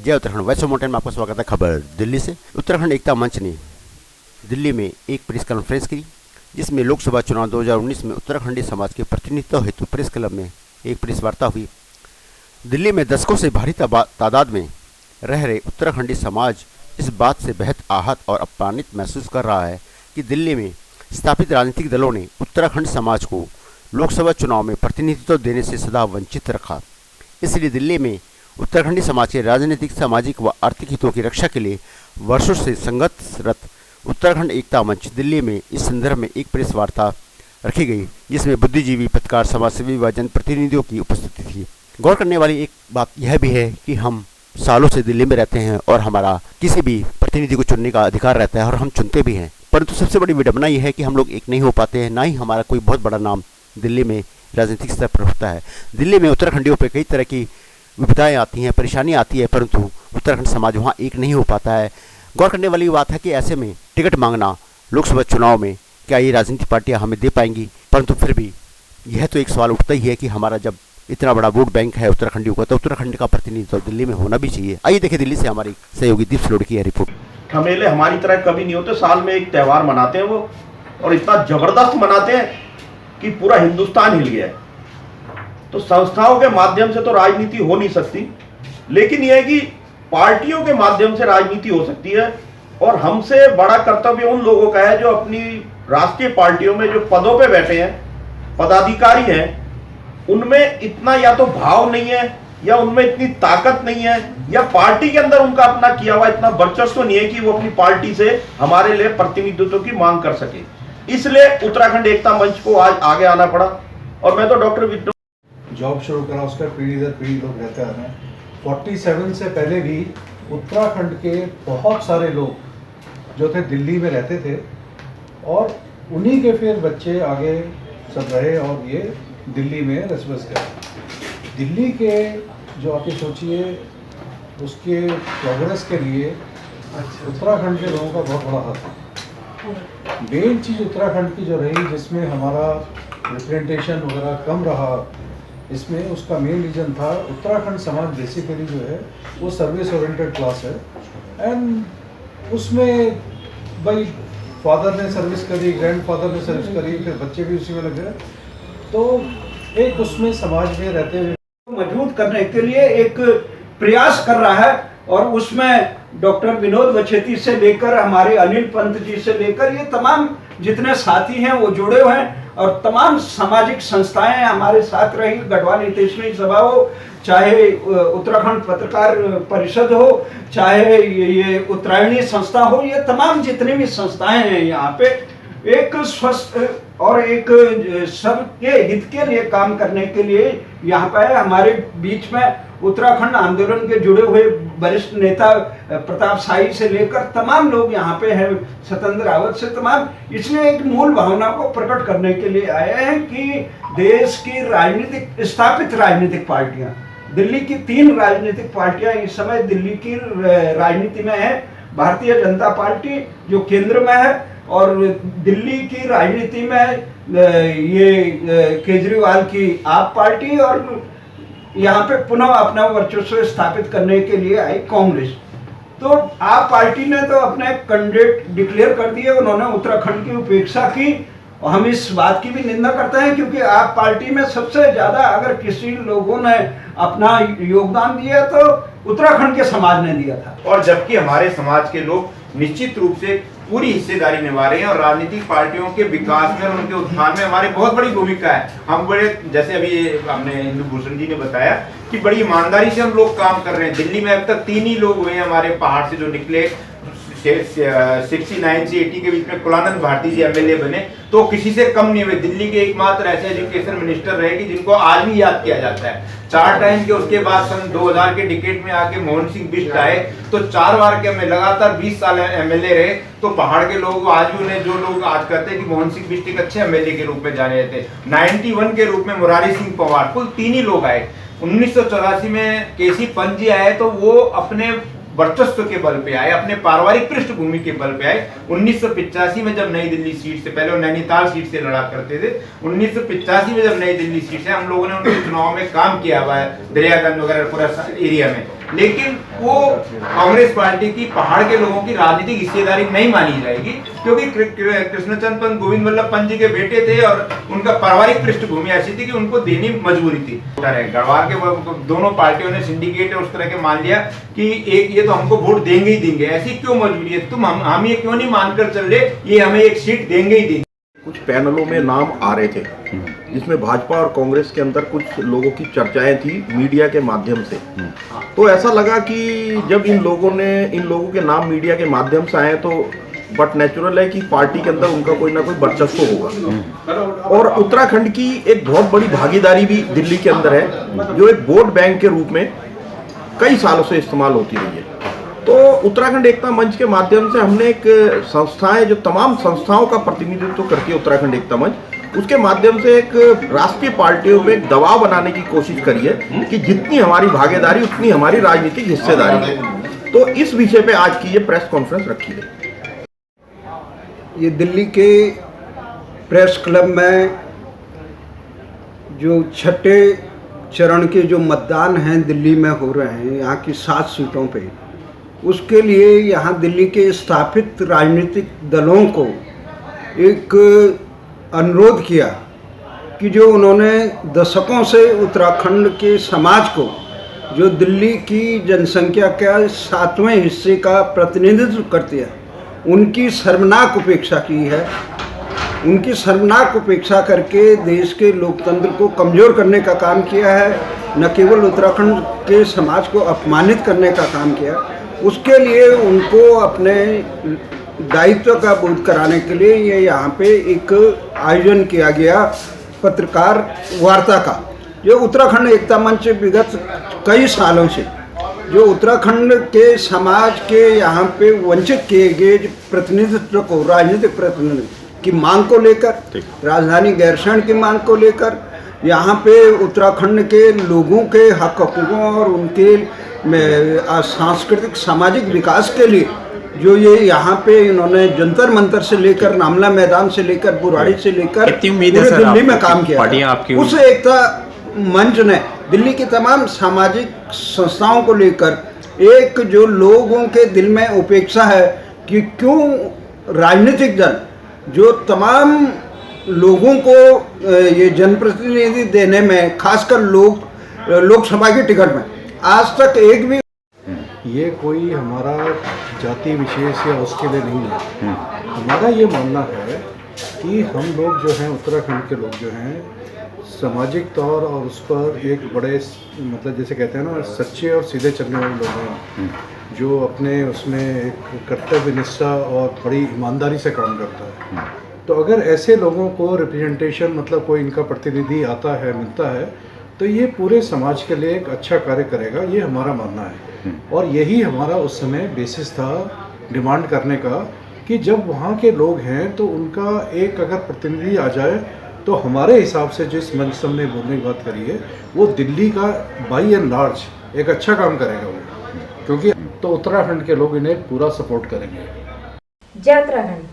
जय उत्तराखंड। वैसे माउंटेन में आपका स्वागत है। खबर दिल्ली से। उत्तराखंड एकता मंच ने दिल्ली में एक प्रेस कॉन्फ्रेंस की, जिसमें लोकसभा चुनाव 2019 में उत्तराखंडी समाज के प्रतिनिधित्व हेतु प्रेस क्लब में एक प्रेस वार्ता हुई। दिल्ली में दशकों से भारी तादाद में रह रहे उत्तराखंडी समाज इस बात से बेहद आहत और अपमानित महसूस कर रहा है कि दिल्ली में स्थापित राजनीतिक दलों ने उत्तराखंड समाज को लोकसभा चुनाव में प्रतिनिधित्व देने से सदा वंचित रखा। इसलिए दिल्ली में उत्तराखंडी समाज के राजनीतिक, सामाजिक व आर्थिक हितों की रक्षा के लिए वर्षों से संघर्षरत उत्तराखंड एकता मंच दिल्ली में इस संदर्भ में एक प्रेस वार्ता रखी गई, जिसमें बुद्धिजीवी, पत्रकार, समाजसेवी व जनप्रतिनिधियों की उपस्थिति थी। गौर करने वाली एक बात यह भी है कि हम सालों से दिल्ली में रहते हैं और हमारा किसी भी प्रतिनिधि को चुनने का अधिकार रहता है और हम चुनते भी हैं, परंतु सबसे बड़ी विडंबना यह है कि हम लोग एक नहीं हो पाते हैं, ना ही हमारा कोई बहुत बड़ा नाम दिल्ली में राजनीतिक स्तर पर होता है। दिल्ली में उत्तराखंडियों पर कई तरह की विपदाएं आती हैं, परेशानी आती है, परंतु उत्तराखंड समाज वहाँ एक नहीं हो पाता है। गौर करने वाली बात है कि ऐसे में टिकट मांगना लोकसभा चुनाव में क्या ये राजनीतिक पार्टियां हमें दे पाएंगी? परंतु फिर भी यह तो एक सवाल उठता ही है कि हमारा जब इतना बड़ा वोट बैंक है उत्तराखंडियों का, तो उत्तराखंड का प्रतिनिधित्व दिल्ली में होना भी चाहिए। आइए देखें दिल्ली से हमारी सहयोगी दीप सलोड की रिपोर्ट। ठमेले हमारी तरह कभी नहीं होते, साल में एक त्यौहार मनाते हैं वो, और इतना जबरदस्त मनाते हैं कि पूरा हिंदुस्तान हिल गया है। तो संस्थाओं के माध्यम से तो राजनीति हो नहीं सकती, लेकिन यह है कि पार्टियों के माध्यम से राजनीति हो सकती है। और हमसे बड़ा कर्तव्य उन लोगों का है जो अपनी राष्ट्रीय पार्टियों में जो पदों पे बैठे हैं, पदाधिकारी हैं, उनमें इतना या तो भाव नहीं है, या उनमें इतनी ताकत नहीं है, या पार्टी के अंदर उनका अपना किया हुआ इतना वर्चस्व नहीं है कि वो अपनी पार्टी से हमारे लिए प्रतिनिधित्व की मांग कर सके। इसलिए उत्तराखंड एकता मंच को आज आगे आना पड़ा। और मैं तो डॉक्टर जॉब शुरू करा, उसका पीढ़ी दर पीढ़ी लोग रहते आ रहे हैं। 47 से पहले भी उत्तराखंड के बहुत सारे लोग जो थे दिल्ली में रहते थे, और उन्हीं के फिर बच्चे आगे सब रहे और ये दिल्ली में रस बस गए। दिल्ली के जो आप सोचिए उसके प्रोग्रेस के लिए उत्तराखंड के लोगों का बहुत बड़ा हाथ है। मेन चीज़ उत्तराखंड की जो रही, जिसमें हमारा रिप्रेजेंटेशन वगैरह कम रहा, इसमें उसका मेन रीज़न था उत्तराखंड समाज बेसिकली जो है वो सर्विस ओरिएंटेड क्लास है। एंड उसमें भाई फादर ने सर्विस करी, ग्रैंडफादर ने सर्विस करी, फिर बच्चे भी उसी में लग गए। तो एक उसमें समाज में रहते हुए मजबूत करने के लिए एक प्रयास कर रहा है, और उसमें डॉक्टर विनोद वछेती से लेकर हमारे अनिल पंत जी से लेकर ये तमाम जितने साथी हैं वो जुड़े हुए हैं, और तमाम सामाजिक संस्थाएं हमारे साथ रही। गढ़वाल हितैषणी सभा हो, चाहे उत्तराखंड पत्रकार परिषद हो, चाहे ये उत्तरायणी संस्था हो, ये तमाम जितनी भी संस्थाएं हैं यहाँ पे एक स्वस्थ और एक सबके हित के लिए काम करने के लिए यहाँ पे हमारे बीच में उत्तराखंड आंदोलन के जुड़े हुए वरिष्ठ नेता प्रताप शाही से लेकर तमाम लोग यहाँ पे हैं, सत्येंद्र रावत से तमाम, इसलिए एक मूल भावना को प्रकट करने के लिए आए हैं कि देश की राजनीतिक स्थापित राजनीतिक पार्टियां, दिल्ली की 3 राजनीतिक पार्टियां इस समय दिल्ली की राजनीति में है। भारतीय जनता पार्टी जो केंद्र में है, और दिल्ली की राजनीति में ये केजरीवाल की आप पार्टी, और यहाँ पे पुनः अपना वर्चस्व स्थापित करने के लिए आई कांग्रेस। तो आप पार्टी ने तो अपने कैंडिडेट डिक्लेयर कर दिए, उन्होंने उत्तराखंड की उपेक्षा की, और हम इस बात की भी निंदा करते हैं, क्योंकि आप पार्टी में सबसे ज़्यादा अगर किसी लोगों ने अपना योगदान दिया तो उत्तराखंड के समाज ने दिया था। और जबकि हमारे समाज के लोग निश्चित रूप से पूरी हिस्सेदारी निभा रहे हैं, और राजनीतिक पार्टियों के विकास में और उनके उत्थान में हमारी बहुत बड़ी भूमिका है। हम बड़े, जैसे अभी हमने इंदु भूषण जी ने बताया कि बड़ी ईमानदारी से हम लोग काम कर रहे हैं। दिल्ली में अब तक 3 ही लोग हुए हैं हमारे पहाड़ से जो निकले, 69 से 80 के बीच में कुलानंद भारती जी एमएलए बने, तो किसी से कम नहीं हुए। दिल्ली के एकमात्र ऐसे एजुकेशन मिनिस्टर रहे कि जिनको आज भी याद किया जाता है। 4 टाइम के, उसके बाद सन 2000 के डिकेट में आके मोहन सिंह बिष्ट आए, तो 4 बार के में लगातार 20 साल एमएलए रहे। तो पहाड़ के लोग आज भी उन्हें, जो लोग आज कहते हैं कि मोहन सिंह बिष्ट एक अच्छे एमएलए के रूप में जाने थे। 91 के रूप में मुरारी सिंह पवार, कुल 3 ही लोग आए। 1984 में केसी पंत जी आए, तो वो अपने वर्चस्व के बल पे आए, अपने पारिवारिक पृष्ठभूमि के बल पे आए। 1985 में जब नई दिल्ली सीट से, पहले वो नैनीताल सीट से लड़ा करते थे, 1985 में जब नई दिल्ली सीट से हम लोगों ने उनके चुनाव में काम किया हुआ है, दरियागंज वगैरह पूरा एरिया में, लेकिन वो कांग्रेस पार्टी की पहाड़ के लोगों की राजनीतिक हिस्सेदारी नहीं मानी जाएगी, क्योंकि कृष्णचंद्र पंत गोविंद वल्लभ पंत जी के बेटे थे और उनका पारिवारिक पृष्ठभूमि ऐसी थी कि उनको देनी मजबूरी थी। गढ़वाल के दोनों पार्टियों ने सिंडिकेट उस तरह के मान लिया कि एक ये तो हमको वोट देंगे ही देंगे, ऐसी क्यों मजबूरी है, तुम हम ये क्यों नहीं मानकर चल रहे, ये हमें एक सीट देंगे ही देंगे। कुछ पैनलों में नाम आ रहे थे जिसमें भाजपा और कांग्रेस के अंदर कुछ लोगों की चर्चाएं थी मीडिया के माध्यम से। तो ऐसा लगा कि जब इन लोगों के नाम मीडिया के माध्यम से आए तो बट नेचुरल है कि पार्टी के अंदर उनका कोई ना कोई वर्चस्व होगा। और उत्तराखंड की एक बहुत बड़ी भागीदारी भी दिल्ली के अंदर है, जो एक वोट बैंक के रूप में कई सालों से इस्तेमाल होती रही है। तो उत्तराखंड एकता मंच के माध्यम से हमने एक संस्थाएं, जो तमाम संस्थाओं का प्रतिनिधित्व करती है उत्तराखंड एकता मंच, उसके माध्यम से एक राष्ट्रीय पार्टियों पे एक दबाव बनाने की कोशिश करी है कि जितनी हमारी भागीदारी उतनी हमारी राजनीतिक हिस्सेदारी है। तो इस विषय पे आज की ये प्रेस कॉन्फ्रेंस रखी है। ये दिल्ली के प्रेस क्लब में जो छठे चरण के जो मतदान हैं दिल्ली में हो रहे हैं, यहाँ की 7 सीटों पे, उसके लिए यहाँ दिल्ली के स्थापित राजनीतिक दलों को एक अनुरोध किया कि जो उन्होंने दशकों से उत्तराखंड के समाज को, जो दिल्ली की जनसंख्या का 7वें हिस्से का प्रतिनिधित्व करती है, उनकी शर्मनाक उपेक्षा की है। उनकी शर्मनाक उपेक्षा करके देश के लोकतंत्र को कमज़ोर करने का काम किया है, न केवल उत्तराखंड के समाज को अपमानित करने का काम किया। उसके लिए उनको अपने दायित्व का बोध कराने के लिए ये यहाँ पे एक आयोजन किया गया पत्रकार वार्ता का, जो उत्तराखंड एकता मंच विगत कई सालों से जो उत्तराखंड के समाज के यहाँ पे वंचित किए गए प्रतिनिधित्व को, राजनीतिक प्रतिनिधित्व की मांग को लेकर, राजधानी गैरसैंण की मांग को लेकर, यहाँ पे उत्तराखंड के लोगों के हक हकूक़ों और उनके सांस्कृतिक सामाजिक विकास के लिए जो ये यहाँ पे इन्होंने जंतर मंतर से लेकर, नामला मैदान से लेकर, बुराड़ी से लेकर पूरे दिल्ली में काम किया। उस एकता मंच ने दिल्ली की तमाम सामाजिक संस्थाओं को लेकर एक जो लोगों के दिल में उपेक्षा है कि क्यों राजनीतिक दल जो तमाम लोगों को ये जनप्रतिनिधि देने में, खासकर लोकसभा की टिकट में आज तक एक भी, ये कोई हमारा जाति विशेष या उसके लिए नहीं है। हमारा ये मानना है कि हम लोग जो हैं, उत्तराखंड के लोग जो हैं, सामाजिक तौर और उस पर एक बड़े मतलब जैसे कहते हैं ना, सच्चे और सीधे चलने वाले लोग हैं, जो अपने उसमें एक कर्तव्य निष्ठा और बड़ी ईमानदारी से काम करता है। तो अगर ऐसे लोगों को रिप्रेजेंटेशन, मतलब कोई इनका प्रतिनिधि आता है, मिलता है, तो ये पूरे समाज के लिए एक अच्छा कार्य करेगा, ये हमारा मानना है। और यही हमारा उस समय बेसिस था डिमांड करने का कि जब वहाँ के लोग हैं तो उनका एक अगर प्रतिनिधि आ जाए तो हमारे हिसाब से जिस मंच से हमने बोलने की बात करी है, वो दिल्ली का बाई एंड लार्ज एक अच्छा काम करेगा वो, क्योंकि तो उत्तराखंड के लोग इन्हें पूरा सपोर्ट करेंगे। जय उत्तराखंड,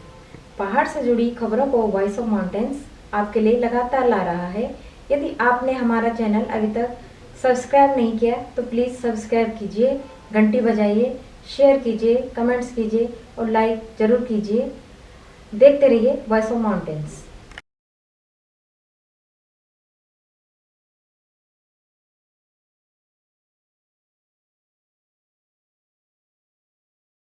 पहाड़ से जुड़ी खबरों को वॉइस ऑफ माउंटेन्स आपके लिए लगातार ला रहा है। यदि आपने हमारा चैनल अभी तक सब्सक्राइब नहीं किया तो प्लीज़ सब्सक्राइब कीजिए, घंटी बजाइए, शेयर कीजिए, कमेंट्स कीजिए और लाइक ज़रूर कीजिए। देखते रहिए वॉइस ऑफ माउंटेन्स।